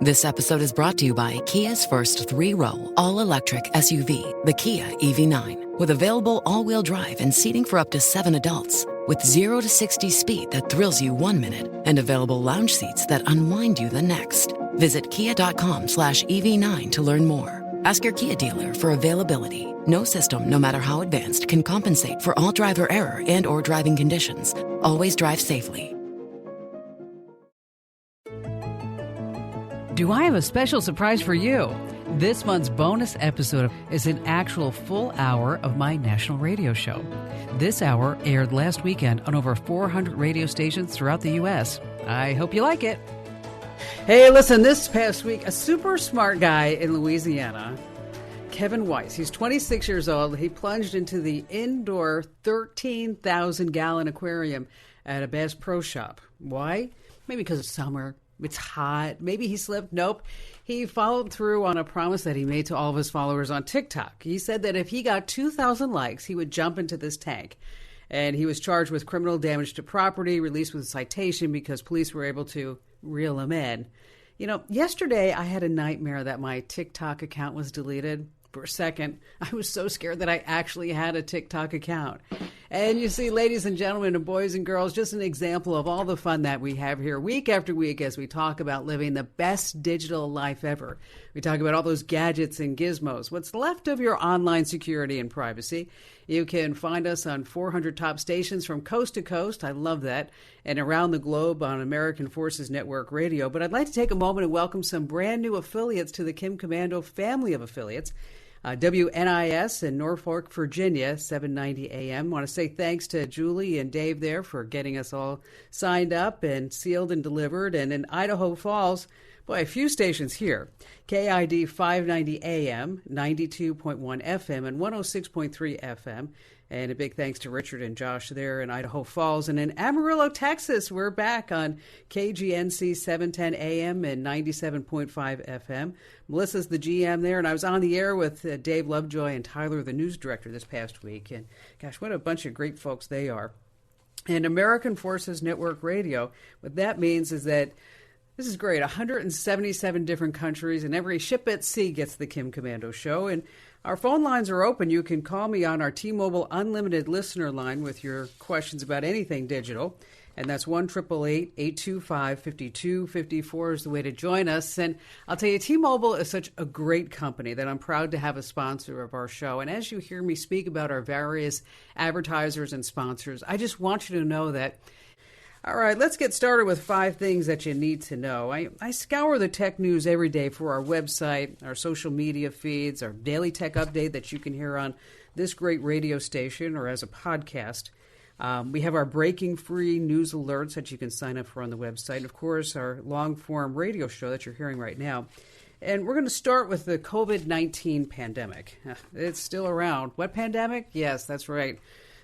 This episode is brought to you by Kia's first three-row, all-electric SUV, the Kia EV9, with available all-wheel drive and seating for up to 7 adults. With 0 to 60 speed that thrills you 1 minute and available lounge seats that unwind you the next. Visit kia.com/EV9 to learn more. Ask your Kia dealer for availability. No system, no matter how advanced, can compensate for all driver error and or driving conditions. Always drive safely. Do I have a special surprise for you? This month's bonus episode is an actual full hour of my national radio show. This hour aired last weekend on over 400 radio stations throughout the U.S. I hope you like it. Hey, listen, this past week, a super smart guy in Louisiana, Kevin Weiss, he's 26 years old. He plunged into the indoor 13,000-gallon aquarium at a Bass Pro Shop. Why? Maybe because it's summer. It's hot. Maybe he slipped. Nope. He followed through on a promise that he made to all of his followers on TikTok. He said that if he got 2,000 likes, he would jump into this tank. And he was charged with criminal damage to property, released with a citation because police were able to reel him in. You know, yesterday I had a nightmare that my TikTok account was deleted. For a second, I was so scared that I actually had a TikTok account. And you see, ladies and gentlemen and boys and girls, just an example of all the fun that we have here week after week as we talk about living the best digital life ever. We talk about all those gadgets and gizmos, what's left of your online security and privacy. You can find us on 400 top stations from coast to coast. I love that. And around the globe on American Forces Network Radio. But I'd like to take a moment and welcome some brand new affiliates to the Kim Komando family of affiliates. WNIS in Norfolk, Virginia, 790 AM. Want to say thanks to Julie and Dave there for getting us all signed up and sealed and delivered. And in Idaho Falls, boy, a few stations here. KID 590 AM, 92.1 FM, and 106.3 FM. And a big thanks to Richard and Josh there in Idaho Falls. And in Amarillo, Texas, we're back on KGNC 710 AM and 97.5 FM. Melissa's the GM there, and I was on the air with Dave Lovejoy and Tyler, the news director, this past week. And gosh, what a bunch of great folks they are. And American Forces Network Radio, what that means is that this is great. 177 different countries, and every ship at sea gets the Kim Komando Show. And our phone lines are open. You can call me on our T-Mobile Unlimited listener line with your questions about anything digital. And that's 1-888-825-5254 is the way to join us. And I'll tell you, T-Mobile is such a great company that I'm proud to have a sponsor of our show. And as you hear me speak about our various advertisers and sponsors, I just want you to know that. All right, let's get started with 5 things that you need to know. I scour the tech news every day for our website, our social media feeds, our daily tech update that you can hear on this great radio station or as a podcast. We have our breaking free news alerts that you can sign up for on the website. Of course, our long-form radio show that you're hearing right now. And we're going to start with the COVID-19 pandemic. It's still around. What pandemic? Yes, that's right.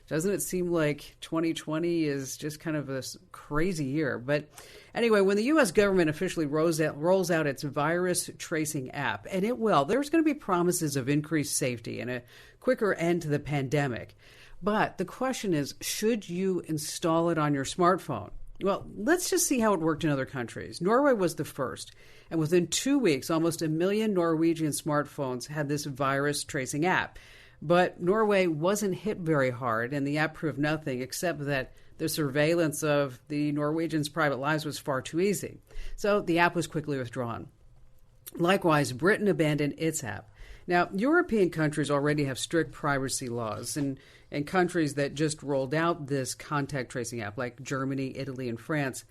Doesn't it seem like 2020 is just kind of a crazy year? But anyway, when the U.S. government officially rolls out its virus tracing app, and it will, there's going to be promises of increased safety and a quicker end to the pandemic. But the question is, should you install it on your smartphone? Well, let's just see how it worked in other countries. Norway was the first. And within 2 weeks, almost 1 million Norwegian smartphones had this virus tracing app. But Norway wasn't hit very hard, and the app proved nothing except that the surveillance of the Norwegians' private lives was far too easy. So the app was quickly withdrawn. Likewise, Britain abandoned its app. Now, European countries already have strict privacy laws, and countries that just rolled out this contact tracing app, like Germany, Italy, and France,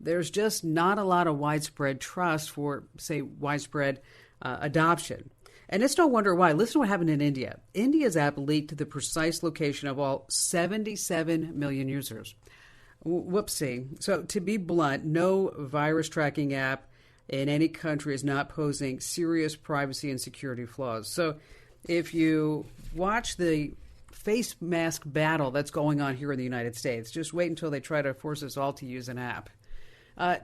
there's just not a lot of widespread trust for, say, widespread adoption. And it's no wonder why. Listen to what happened in India. India's app leaked the precise location of all 77 million users. Whoopsie. So to be blunt, no virus tracking app in any country is not posing serious privacy and security flaws. So if you watch the face mask battle that's going on here in the United States, just wait until they try to force us all to use an app.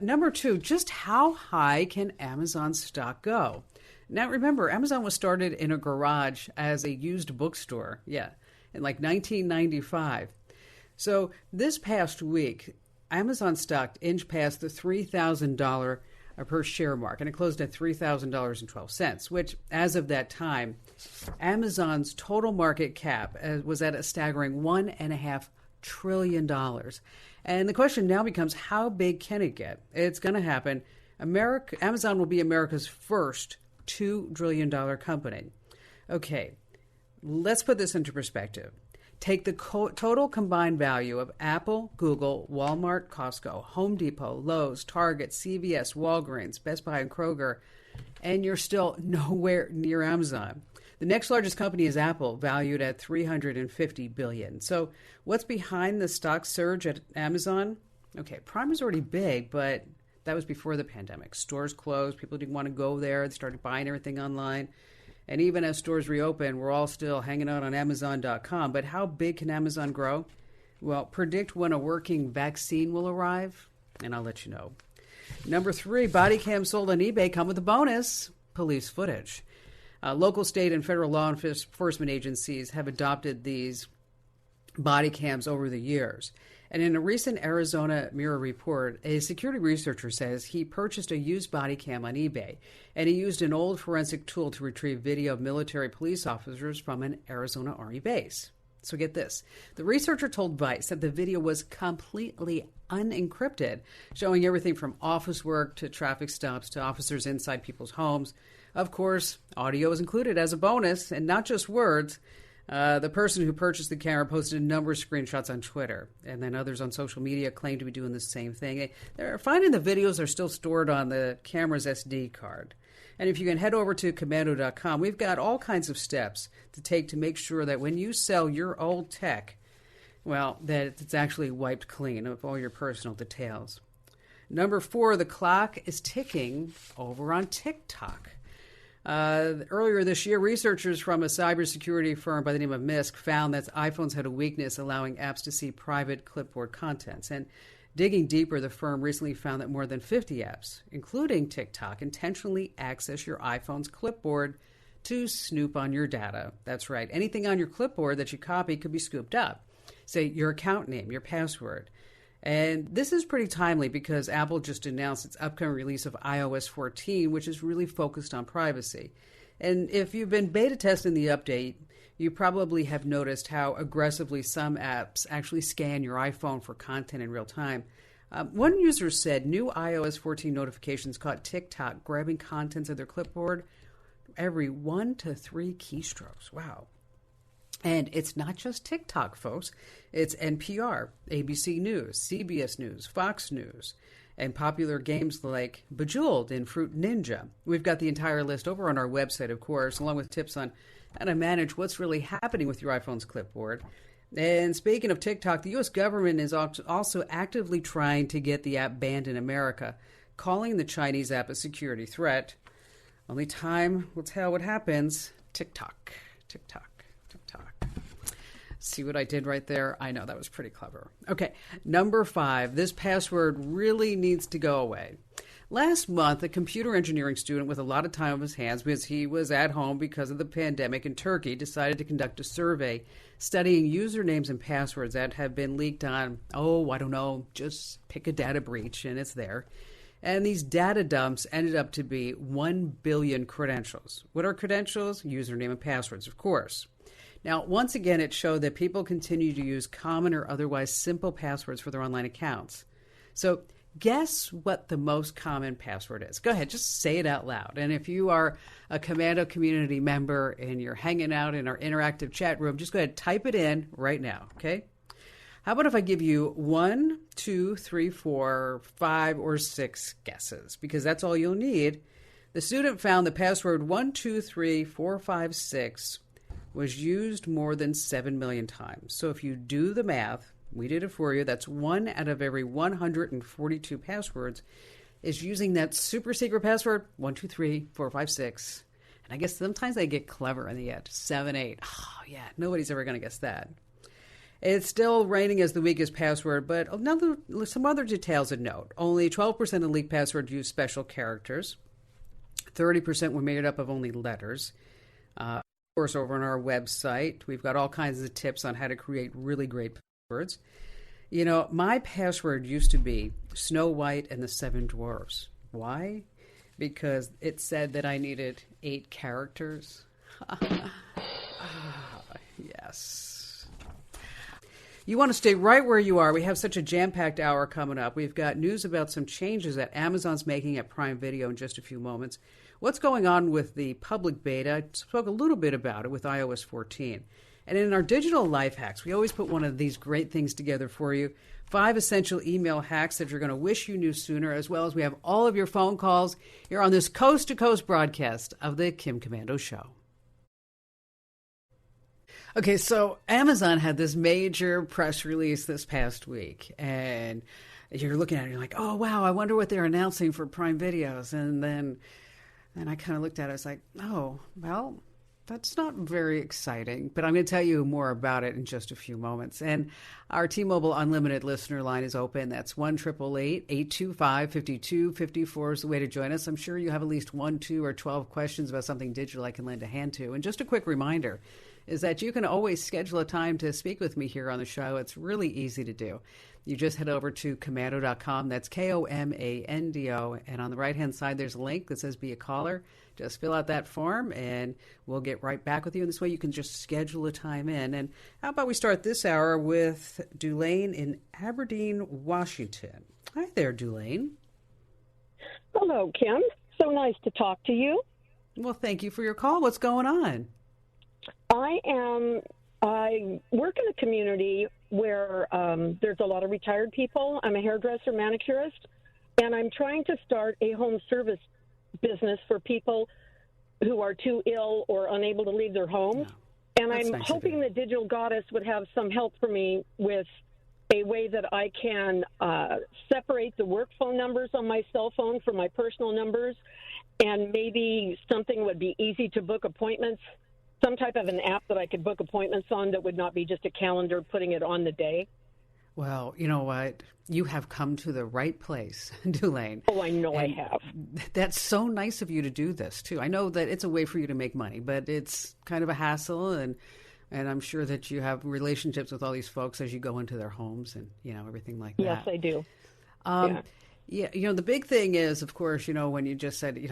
Number 2, just how high can Amazon stock go? Now, remember, Amazon was started in a garage as a used bookstore, in like 1995. So this past week, Amazon stock inched past the $3,000 per share mark, and it closed at $3,000.12, which, as of that time, Amazon's total market cap was at a staggering $1.5 trillion. And the question now becomes, how big can it get? It's going to happen. Amazon will be America's first $2 trillion company. Okay, let's put this into perspective. Take the total combined value of Apple, Google, Walmart, Costco, Home Depot, Lowe's, Target, CVS, Walgreens, Best Buy, and Kroger, and you're still nowhere near Amazon. The next largest company is Apple, valued at $350 billion. So what's behind the stock surge at Amazon? Okay, Prime is already big, but that was before the pandemic. Stores closed. People didn't want to go there. They started buying everything online. And even as stores reopen, we're all still hanging out on Amazon.com. But how big can Amazon grow? Well, predict when a working vaccine will arrive, and I'll let you know. Number 3, body cams sold on eBay come with a bonus: police footage. Local, state, and federal law enforcement agencies have adopted these body cams over the years. And in a recent Arizona Mirror report, a security researcher says he purchased a used body cam on eBay, and he used an old forensic tool to retrieve video of military police officers from an Arizona Army base. So get this. The researcher told Vice that the video was completely unencrypted, showing everything from office work to traffic stops to officers inside people's homes. Of course, audio is included as a bonus, and not just words. The person who purchased the camera posted a number of screenshots on Twitter, and then others on social media claim to be doing the same thing. They're finding the videos are still stored on the camera's SD card. And if you can head over to Komando.com, we've got all kinds of steps to take to make sure that when you sell your old tech, well, that it's actually wiped clean of all your personal details. Number 4, the clock is ticking over on TikTok. Earlier this year, researchers from a cybersecurity firm by the name of MISC found that iPhones had a weakness allowing apps to see private clipboard contents. And digging deeper, the firm recently found that more than 50 apps, including TikTok, intentionally access your iPhone's clipboard to snoop on your data. That's right. Anything on your clipboard that you copy could be scooped up. Say your account name, your password. And this is pretty timely because Apple just announced its upcoming release of iOS 14, which is really focused on privacy. And if you've been beta testing the update, you probably have noticed how aggressively some apps actually scan your iPhone for content in real time. One user said new iOS 14 notifications caught TikTok grabbing contents of their clipboard every 1 to 3 keystrokes. Wow. And it's not just TikTok, folks. It's NPR, ABC News, CBS News, Fox News, and popular games like Bejeweled and Fruit Ninja. We've got the entire list over on our website, of course, along with tips on how to manage what's really happening with your iPhone's clipboard. And speaking of TikTok, the U.S. government is also actively trying to get the app banned in America, calling the Chinese app a security threat. Only time will tell what happens. TikTok, TikTok. See what I did right there? I know, that was pretty clever. Okay, number 5, this password really needs to go away. Last month, a computer engineering student with a lot of time on his hands because he was at home because of the pandemic in Turkey decided to conduct a survey studying usernames and passwords that have been leaked on, I don't know, just pick a data breach and it's there. And these data dumps ended up to be 1 billion credentials. What are credentials? Username and passwords, of course. Now, once again, it showed that people continue to use common or otherwise simple passwords for their online accounts. So guess what the most common password is? Go ahead, just say it out loud. And if you are a Komando community member and you're hanging out in our interactive chat room, just go ahead, type it in right now, okay? How about if I give you 1, 2, 3, 4, 5, or 6 guesses? Because that's all you'll need. The student found the password 1, 2, 3, 4, 5, 6 was used more than 7 million times. So if you do the math, we did it for you, that's 1 out of every 142 passwords is using that super secret password, 1, 2, 3, 4, 5, 6. And I guess sometimes they get clever in the end, 7, 8. Oh, yeah, nobody's ever going to guess that. It's still reigning as the weakest password, but some other details of note. Only 12% of leaked passwords use special characters. 30% were made up of only letters. Of course, over on our website, we've got all kinds of tips on how to create really great passwords. You know, my password used to be Snow White and the 7 Dwarfs. Why? Because it said that I needed 8 characters. Yes. You want to stay right where you are. We have such a jam-packed hour coming up. We've got news about some changes that Amazon's making at Prime Video in just a few moments. What's going on with the public beta? I spoke a little bit about it with iOS 14. And in our digital life hacks, we always put one of these great things together for you. 5 essential email hacks that you're going to wish you knew sooner, as well as we have all of your phone calls here on this coast-to-coast broadcast of the Kim Komando Show. Okay, so Amazon had this major press release this past week, and you're looking at it and you're like, oh, wow, I wonder what they're announcing for Prime Videos. And then I kind of looked at it, I was like, oh, well, that's not very exciting, but I'm going to tell you more about it in just a few moments. And our T-Mobile Unlimited listener line is open. That's 1-888-825-5254 is the way to join us. I'm sure you have at least 1, 2, or 12 questions about something digital I can lend a hand to. And just a quick reminder is that you can always schedule a time to speak with me here on the show. It's really easy to do. You just head over to komando.com. That's Komando. And on the right-hand side, there's a link that says Be a Caller. Just fill out that form, and we'll get right back with you. And this way you can just schedule a time in. And how about we start this hour with Dulaine in Aberdeen, Washington. Hi there, Dulaine. Hello, Kim. So nice to talk to you. Well, thank you for your call. What's going on? I work in a community where there's a lot of retired people. I'm a hairdresser, manicurist, and I'm trying to start a home service business for people who are too ill or unable to leave their homes. Yeah, and I'm hoping the Digital Goddess would have some help for me with a way that I can separate the work phone numbers on my cell phone from my personal numbers, and maybe something would be easy to book appointments. Some type of an app that I could book appointments on that would not be just a calendar putting it on the day. Well, you know what? You have come to the right place, Dulaine. Oh, I know I have. That's so nice of you to do this, too. I know that it's a way for you to make money, but it's kind of a hassle, and I'm sure that you have relationships with all these folks as you go into their homes and, everything like that. Yes, I do. Yeah, the big thing is, of course, when you just said,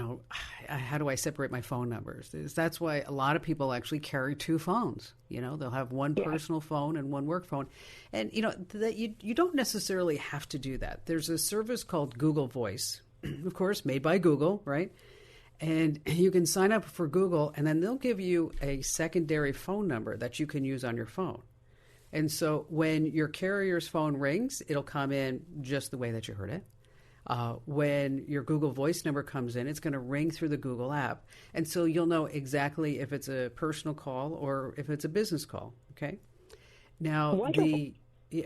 how do I separate my phone numbers? That's why a lot of people actually carry 2 phones. They'll have one personal phone and one work phone. And, that you don't necessarily have to do that. There's a service called Google Voice, of course, made by Google, right? And you can sign up for Google, and then they'll give you a secondary phone number that you can use on your phone. And so when your carrier's phone rings, it'll come in just the way that you heard it. When your Google Voice number comes in, it's going to ring through the Google app. And so you'll know exactly if it's a personal call or if it's a business call. Okay. Now, wonderful. The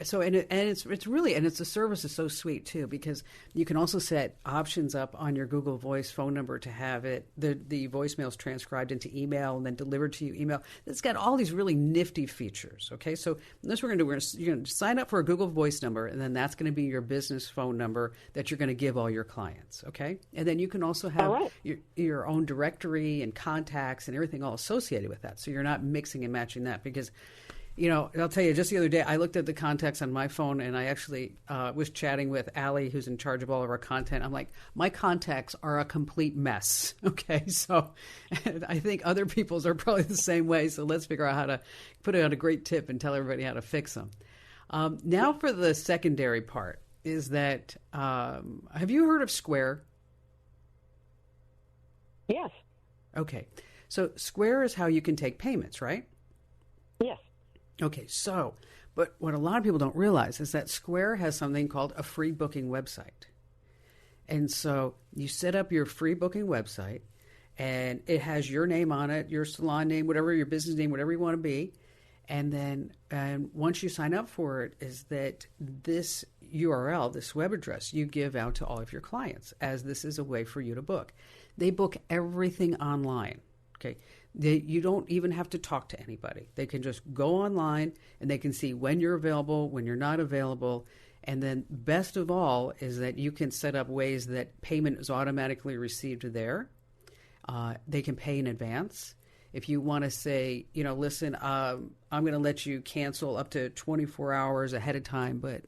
service is so sweet too, because you can also set options up on your Google Voice phone number to have the voicemails transcribed into email and then delivered to you email. It's got all these really nifty features. Okay, so this you're going to sign up for a Google Voice number, and then that's going to be your business phone number that you're going to give all your clients. Okay, and then you can also have your own directory and contacts and everything all associated with that. So you're not mixing and matching that, because I'll tell you, just the other day, I looked at the contacts on my phone, and I actually was chatting with Allie, who's in charge of all of our content. I'm like, my contacts are a complete mess. Okay, so I think other people's are probably the same way. So let's figure out how to put it on a great tip and tell everybody how to fix them. Now for the secondary part is that, have you heard of Square? Yes. Okay, so Square is how you can take payments, right? Yes. Okay, but what a lot of people don't realize is that Square has something called a free booking website. And so you set up your free booking website, and it has your name on it, your salon name, whatever, your business name, whatever you want to be. And then once you sign up for it, is that this URL, this web address, you give out to all of your clients, as this is a way for you to book. They book everything online, okay? You don't even have to talk to anybody. They can just go online, and they can see when you're available, when you're not available. And then best of all is that you can set up ways that payment is automatically received there. They can pay in advance. if you want to say, listen, I'm going to let you cancel up to 24 hours ahead of time, but,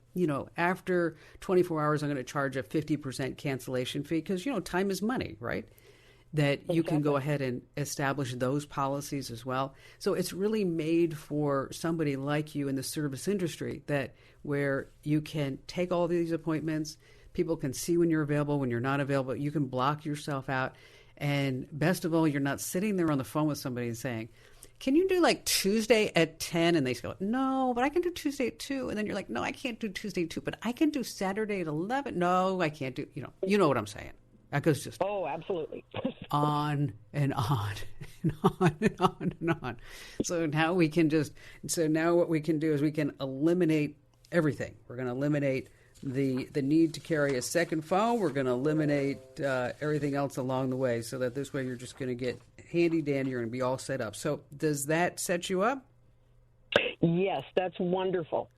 after 24 hours, I'm going to charge a 50% cancellation fee because, time is money, right? That you can go ahead and establish those policies as well. So it's really made for somebody like you in the service industry where you can take all these appointments, people can see when you're available, when you're not available, you can block yourself out. And best of all, you're not sitting there on the phone with somebody and saying, can you do like Tuesday at 10? And they go, no, but I can do Tuesday at 2. And then you're like, no, I can't do Tuesday at 2, but I can do Saturday at 11. No, I can't do, you know what I'm saying. That goes just absolutely on and on and on and on and on. So now what we can do is we can eliminate everything. We're going to eliminate the need to carry a second phone. We're going to eliminate everything else along the way, so that this way you're just going to get handy dandy. You're going to be all set up. So does that set you up? Yes, that's wonderful.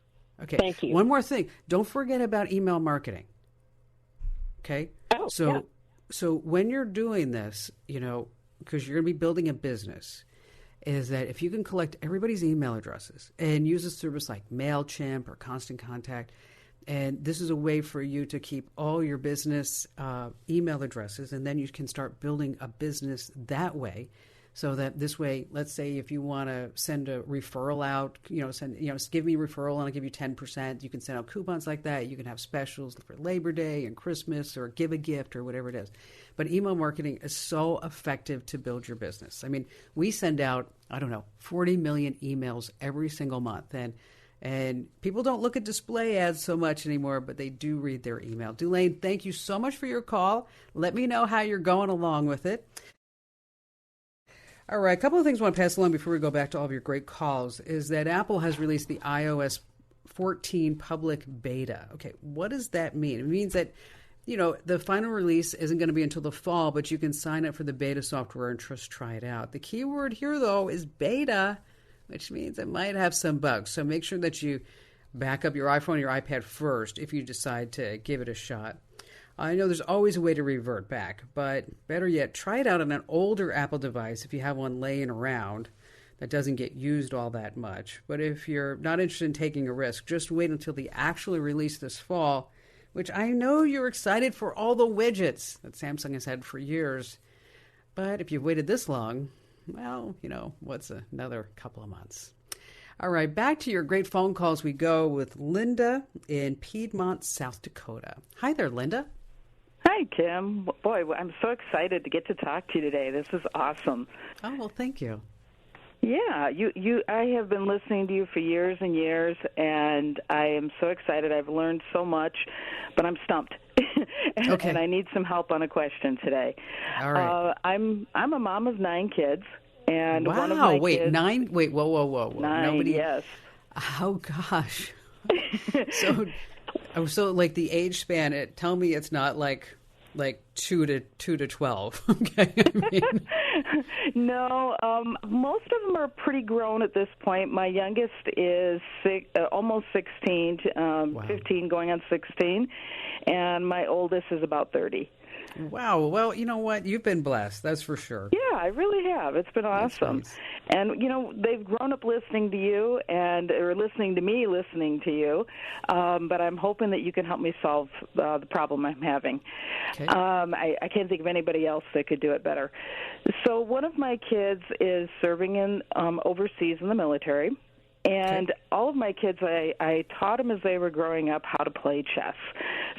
Okay. Thank you. One more thing. Don't forget about email marketing. Okay. So when you're doing this, because you're going to be building a business, is that if you can collect everybody's email addresses and use a service like MailChimp or Constant Contact, and this is a way for you to keep all your business email addresses, and then you can start building a business that way. So that this way, let's say if you want to send a referral out, give me a referral and I'll give you 10%. You can send out coupons like that. You can have specials for Labor Day and Christmas, or give a gift or whatever it is. But email marketing is so effective to build your business. I mean, we send out, 40 million emails every single month. And people don't look at display ads so much anymore, but they do read their email. Dulaine, thank you so much for your call. Let me know how you're going along with it. All right, a couple of things I want to pass along before we go back to all of your great calls is that Apple has released the iOS 14 public beta. Okay, what does that mean? It means that, the final release isn't going to be until the fall, but you can sign up for the beta software and just try it out. The key word here, though, is beta, which means it might have some bugs. So make sure that you back up your iPhone or your iPad first if you decide to give it a shot. I know there's always a way to revert back, but better yet, try it out on an older Apple device if you have one laying around that doesn't get used all that much. But if you're not interested in taking a risk, just wait until they actually release this fall, which I know you're excited for all the widgets that Samsung has had for years. But if you've waited this long, well, what's another couple of months? All right, back to your great phone calls we go with Linda in Piedmont, South Dakota. Hi there, Linda. Hi, Kim. Boy, I'm so excited to get to talk to you today. This is awesome. Oh, well, thank you. Yeah, I have been listening to you for years and years, and I am so excited. I've learned so much, but I'm stumped. Okay. And I need some help on a question today. All right. I'm a mom of 9 kids, and wow, one of my wait, kids, 9? Wait, whoa. 9, yes. Oh, gosh. So like the age span, tell me it's not like 2 to 12. Okay. No, most of them are pretty grown at this point. My youngest is almost 16, Wow. 15 going on 16, and my oldest is about 30. Wow. Well, you know what? You've been blessed. That's for sure. Yeah, I really have. It's been awesome. Nice. And, they've grown up listening to you or listening to me listening to you. But I'm hoping that you can help me solve the problem I'm having. Okay. I can't think of anybody else that could do it better. So one of my kids is serving in overseas in the military. And all of my kids, I taught them as they were growing up how to play chess.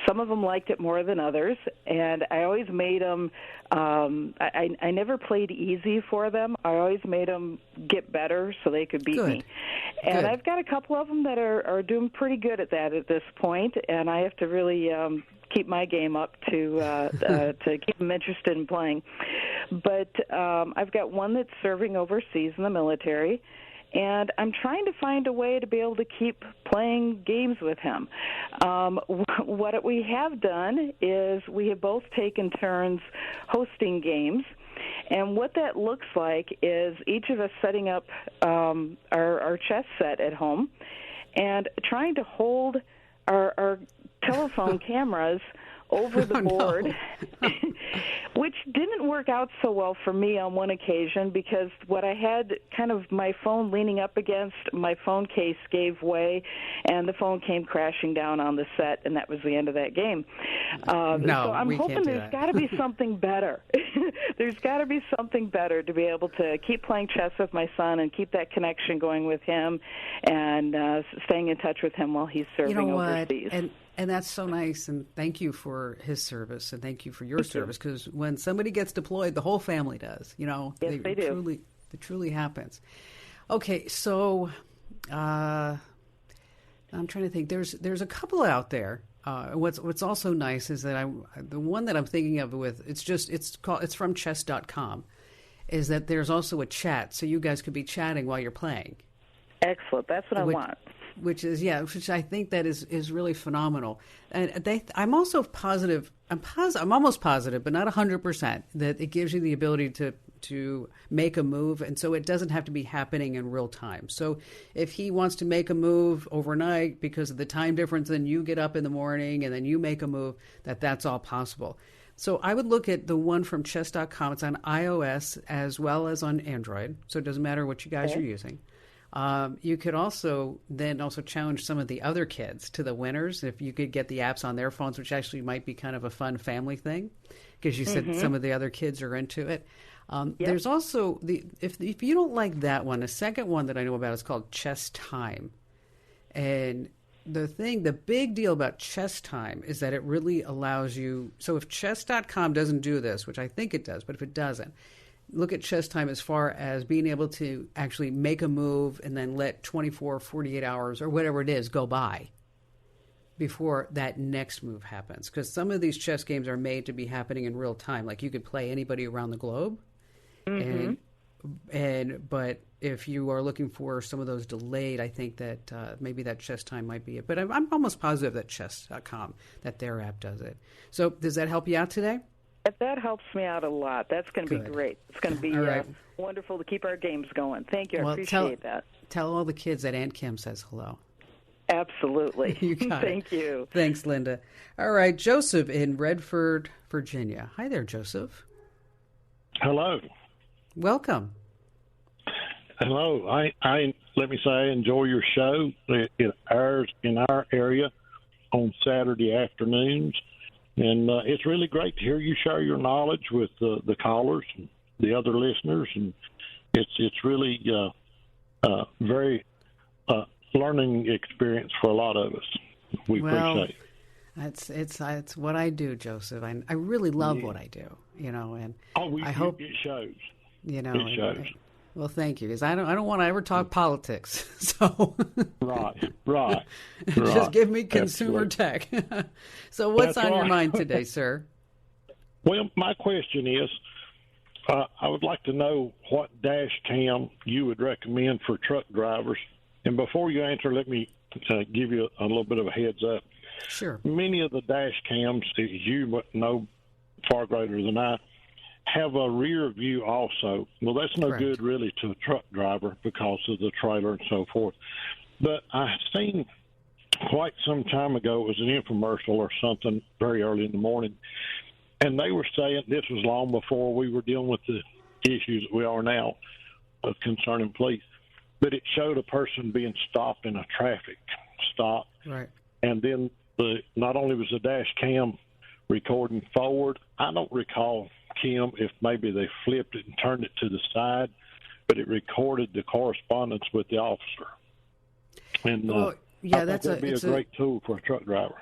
Some of them liked it more than others, and I always made them, I never played easy for them. I always made them get better so they could beat me. And Good. I've got a couple of them that are doing pretty good at that at this point, and I have to really keep my game up to keep them interested in playing. But I've got one that's serving overseas in the military, and I'm trying to find a way to be able to keep playing games with him. What we have done is we have both taken turns hosting games, and what that looks like is each of us setting up our chess set at home and trying to hold our telephone cameras over the board, which didn't didn't work out so well for me on one occasion because what I had kind of my phone leaning up against, my phone case gave way, and the phone came crashing down on the set, and that was the end of that game. So I'm hoping there's got to be something better. There's got to be something better to be able to keep playing chess with my son and keep that connection going with him and staying in touch with him while he's serving overseas. And that's so nice, and thank you for his service, and thank you for your service, because when somebody gets deployed, the whole family does. Yes, they do. It truly happens. Okay, so I'm trying to think. There's a couple out there. What's also nice is that the one that I'm thinking of it's from chess.com, is that there's also a chat, so you guys could be chatting while you're playing. Excellent. That's what I want. Which I think that is really phenomenal. And I'm also positive. I'm almost positive, but not 100%, that it gives you the ability to make a move, and so it doesn't have to be happening in real time. So if he wants to make a move overnight because of the time difference, then you get up in the morning and then you make a move, that's all possible. So I would look at the one from chess.com. It's on iOS as well as on Android, so it doesn't matter what you guys are using. You could also challenge some of the other kids to the winners if you could get the apps on their phones, which actually might be kind of a fun family thing, because you said some of the other kids are into it. There's also if you don't like that one, a second one that I know about is called Chess Time, and the big deal about Chess Time is that it really allows you. So if chess.com doesn't do this, which I think it does, but if it doesn't, look at Chess Time as far as being able to actually make a move and then let 24, 48 hours or whatever it is go by before that next move happens. Because some of these chess games are made to be happening in real time. Like you could play anybody around the globe. But if you are looking for some of those delayed, I think that maybe that Chess Time might be it. But I'm almost positive that chess.com, that their app does it. So does that help you out today? That helps me out a lot. That's going to be great. It's going to be wonderful to keep our games going. Thank you. I appreciate that. Tell all the kids that Aunt Kim says hello. Absolutely. You got Thank you. Thanks, Linda. All right, Joseph in Redford, Virginia. Hi there, Joseph. Hello. Welcome. Hello. I let me say I enjoy your show. It airs in our area on Saturday afternoons. And it's really great to hear you share your knowledge with the callers and the other listeners, and it's really very learning experience for a lot of us. We appreciate it. It's what I do, Joseph. I really love what I do, and I hope it shows. It shows. Well, thank you, because I don't want to ever talk politics. So right. Just give me consumer tech. So what's on your mind today, sir? Well, my question is, I would like to know what dash cam you would recommend for truck drivers. And before you answer, let me give you a little bit of a heads up. Sure. Many of the dash cams, as you know far greater than I, have a rear view also. Well, that's no good really to a truck driver because of the trailer and so forth. But I seen quite some time ago, it was an infomercial or something very early in the morning, and they were saying, this was long before we were dealing with the issues that we are now concerning police, but it showed a person being stopped in a traffic stop. Right. And then not only was the dash cam recording forward, I don't recall, Kim, if maybe they flipped it and turned it to the side, but it recorded the correspondence with the officer. And I think that'd be a great tool for a truck driver.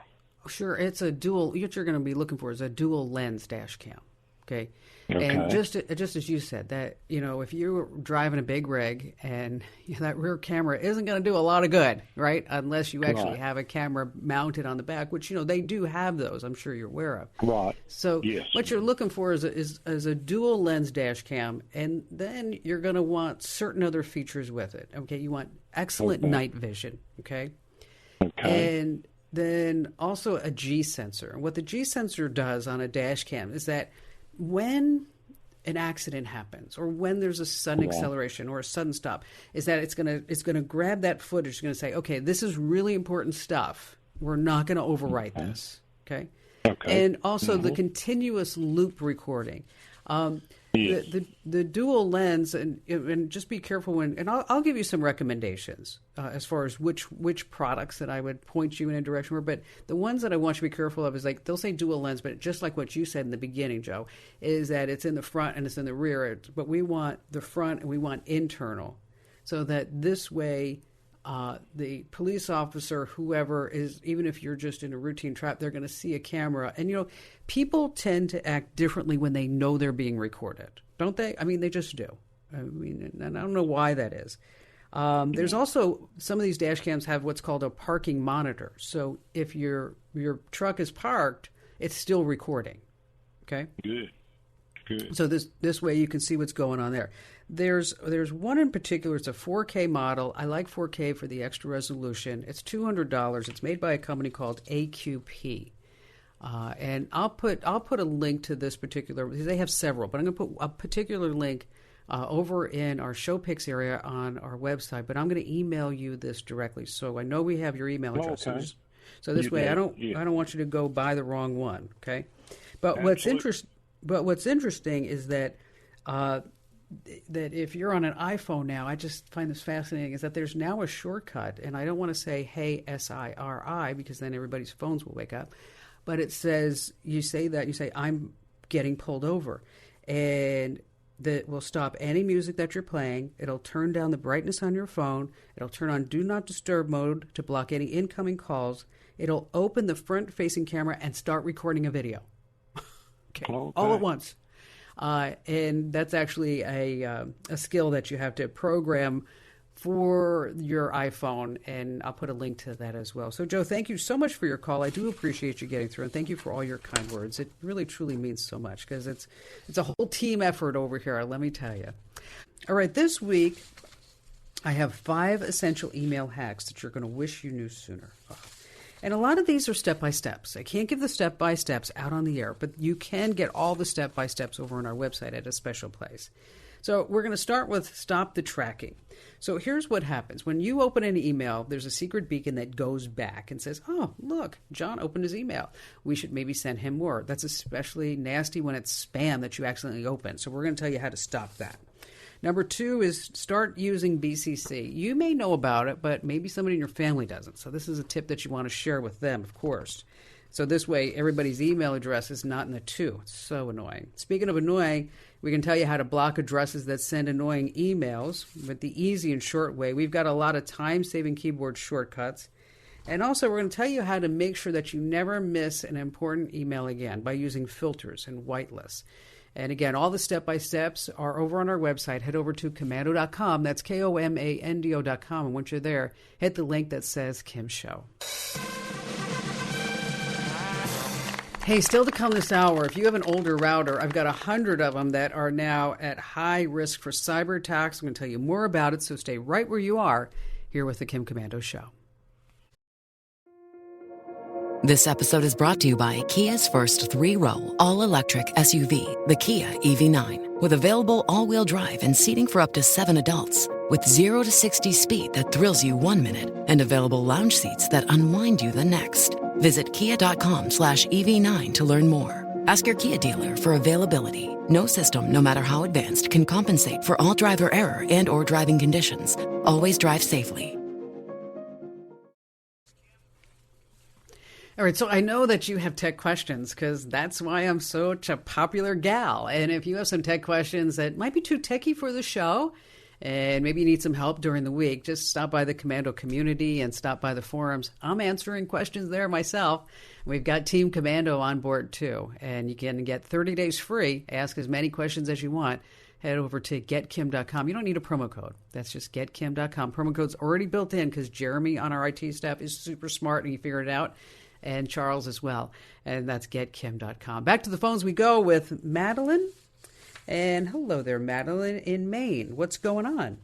Sure, it's a dual. What you're going to be looking for is a dual lens dash cam. Okay. And just as you said, that if you're driving a big rig and that rear camera isn't going to do a lot of good, right? Unless you actually have a camera mounted on the back, which they do have those. I'm sure you're aware of. Right. So what you're looking for is a dual lens dash cam, and then you're going to want certain other features with it. Okay, you want excellent night vision. Okay. And then also a G sensor. And what the G sensor does on a dash cam is that when an accident happens or when there's a sudden acceleration or a sudden stop, is that it's gonna grab that footage. It's going to say, okay, this is really important stuff. We're not going to overwrite this. Okay. Okay. And also the continuous loop recording. The dual lens, and just be careful when, and I'll give you some recommendations as far as which products that I would point you in a direction for. But the ones that I want you to be careful of is like they'll say dual lens, but just like what you said in the beginning, Joe, is that it's in the front and it's in the rear. But we want the front and we want internal, so that this way. The police officer, whoever is, even if you're just in a routine trap, they're going to see a camera. And, people tend to act differently when they know they're being recorded, don't they? I mean, they just do. I mean, and I don't know why that is. There's also, some of these dash cams have what's called a parking monitor. So if your truck is parked, it's still recording. Okay? Good. So this way you can see what's going on there. There's one in particular. It's a 4K model. I like 4K for the extra resolution. It's $200. It's made by a company called AQP, and I'll put a link to this particular. They have several, but I'm going to put a particular link over in our show pics area on our website. But I'm going to email you this directly, so I know we have your email address. Okay. So this way, I don't want you to go buy the wrong one. Okay, but what's interesting is that. That if you're on an iPhone now, I just find this fascinating, is that there's now a shortcut, and I don't want to say, hey, SIRI, because then everybody's phones will wake up, but it says, you say, I'm getting pulled over, and that will stop any music that you're playing. It'll turn down the brightness on your phone. It'll turn on Do Not Disturb mode to block any incoming calls. It'll open the front-facing camera and start recording a video. Okay. All at once. And that's actually a skill that you have to program for your iPhone, and I'll put a link to that as well. So, Joe, thank you so much for your call. I do appreciate you getting through, and thank you for all your kind words. It really, truly means so much, because it's a whole team effort over here, let me tell you. All right, this week I have 5 essential email hacks that you're going to wish you knew sooner. And a lot of these are step-by-steps. I can't give the step-by-steps out on the air, but you can get all the step-by-steps over on our website at a special place. So we're going to start with stop the tracking. So here's what happens. When you open an email, there's a secret beacon that goes back and says, oh, look, John opened his email. We should maybe send him more. That's especially nasty when it's spam that you accidentally open. So we're going to tell you how to stop that. Number 2 is start using BCC. You may know about it, but maybe somebody in your family doesn't. So this is a tip that you want to share with them, of course. So this way, everybody's email address is not in the 2. It's so annoying. Speaking of annoying, we can tell you how to block addresses that send annoying emails with the easy and short way. We've got a lot of time-saving keyboard shortcuts. And also, we're going to tell you how to make sure that you never miss an important email again by using filters and whitelists. And again, all the step-by-steps are over on our website. Head over to komando.com. That's KOMANDO.com. And once you're there, hit the link that says Kim Show. Hey, still to come this hour, if you have an older router, I've got 100 of them that are now at high risk for cyber attacks. I'm going to tell you more about it, so stay right where you are here with the Kim Komando Show. This episode is brought to you by Kia's first 3-row, all-electric SUV, the Kia EV9, with available all-wheel drive and seating for up to 7 adults, with 0 to 60 speed that thrills you 1 minute, and available lounge seats that unwind you the next. Visit kia.com/EV9 to learn more. Ask your Kia dealer for availability. No system, no matter how advanced, can compensate for all driver error and or driving conditions. Always drive safely. All right, so I know that you have tech questions because that's why I'm such a popular gal. And if you have some tech questions that might be too techy for the show, and maybe you need some help during the week, just stop by the Komando community and stop by the forums. I'm answering questions there myself. We've got Team Komando on board too, and you can get 30 days free. Ask as many questions as you want. Head over to getkim.com. You don't need a promo code. That's just getkim.com. Promo code's already built in because Jeremy on our IT staff is super smart and he figured it out. And Charles as well. And that's getkim.com. Back to the phones we go with Madeline. And hello there, Madeline in Maine. What's going on?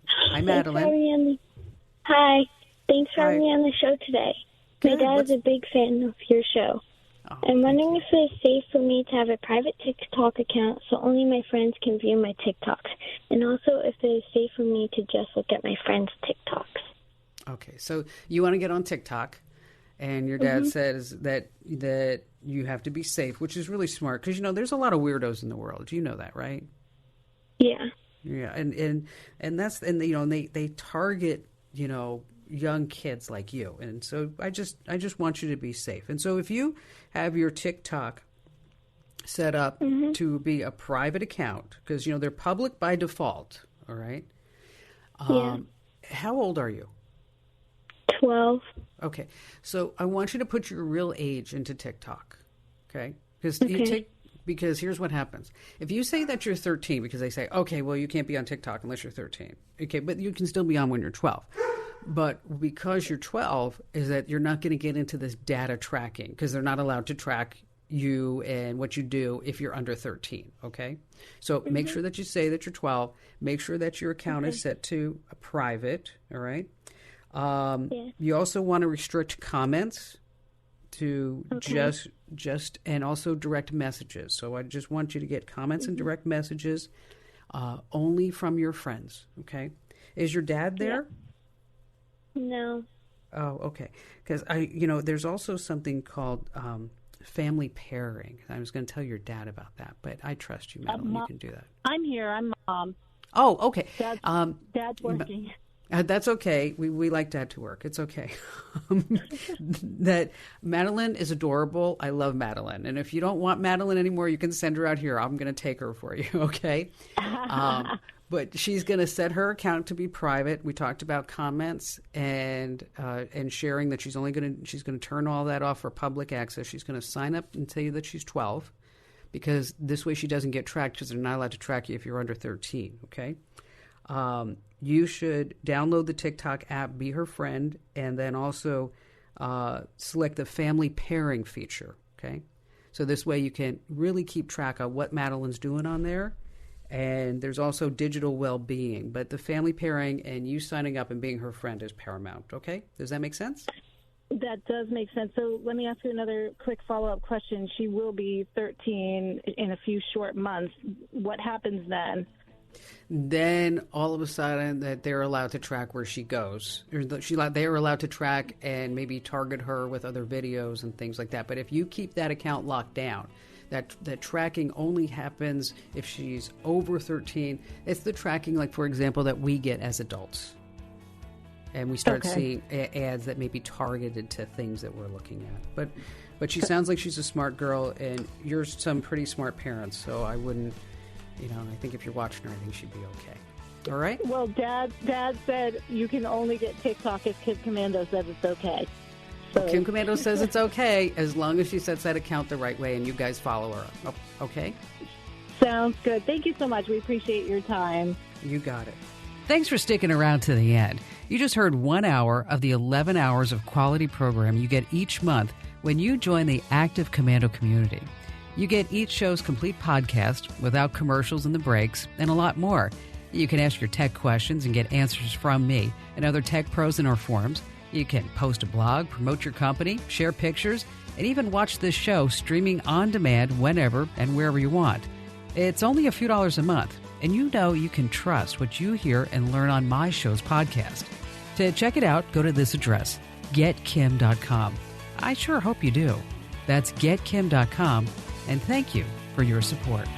Hi, Madeline. Hi. Thanks for having me on the show today. Good. My dad is a big fan of your show. Oh, I'm wondering if it's safe for me to have a private TikTok account so only my friends can view my TikToks. And also if it is safe for me to just look at my friends' TikToks. Okay, so you want to get on TikTok. And your dad says that you have to be safe, which is really smart because, there's a lot of weirdos in the world. You know that, right? Yeah. Yeah, and they target, young kids like you. And so I just want you to be safe. And so if you have your TikTok set up to be a private account, because, they're public by default, all right? How old are you? 12. Okay. So I want you to put your real age into TikTok, okay? Because here's what happens. If you say that you're 13, because they say, okay, well, you can't be on TikTok unless you're 13. Okay, but you can still be on when you're 12. But because you're 12, is that you're not going to get into this data tracking because they're not allowed to track you and what you do if you're under 13, okay? So make sure that you say that you're 12. Make sure that your account is set to a private, all right? You also want to restrict comments to just and also direct messages. So I just want you to get comments and direct messages only from your friends, okay? Is your dad there? No. Oh, okay. Because there's also something called family pairing. I was going to tell your dad about that, but I trust you, Madeline. You can do that. I'm here. I'm Mom. Oh, okay. Dad's working. That's okay. We like Dad to work. It's okay. That Madeline is adorable. I love Madeline. And if you don't want Madeline anymore, you can send her out here. I'm going to take her for you, okay? But she's going to set her account to be private. We talked about comments and sharing that she's going to turn all that off for public access. She's going to sign up and tell you that she's 12 because this way she doesn't get tracked because they're not allowed to track you if you're under 13, okay? You should download the TikTok app, be her friend, and then also select the family pairing feature, okay? So this way you can really keep track of what Madeline's doing on there. And there's also digital well-being. But the family pairing and you signing up and being her friend is paramount, okay? Does that make sense? That does make sense. So let me ask you another quick follow-up question. She will be 13 in a few short months. What happens then? Then all of a sudden that they're allowed to track where she goes. They are allowed to track and maybe target her with other videos and things like that. But if you keep that account locked down, that tracking only happens if she's over 13. It's the tracking, like, for example, that we get as adults. And we start seeing ads that may be targeted to things that we're looking at. But she sounds like she's a smart girl, and you're some pretty smart parents, so I wouldn't, I think if you're watching her, I think she'd be okay. All right? Well, Dad said you can only get TikTok if Kim Komando says it's okay. So. Kim Komando says it's okay as long as she sets that account the right way and you guys follow her. Oh, okay? Sounds good. Thank you so much. We appreciate your time. You got it. Thanks for sticking around to the end. You just heard 1 hour of the 11 hours of quality program you get each month when you join the Active Komando community. You get each show's complete podcast without commercials in the breaks and a lot more. You can ask your tech questions and get answers from me and other tech pros in our forums. You can post a blog, promote your company, share pictures, and even watch this show streaming on demand whenever and wherever you want. It's only a few dollars a month, and you can trust what you hear and learn on my show's podcast. To check it out, go to this address, getkim.com. I sure hope you do. That's getkim.com, and thank you for your support.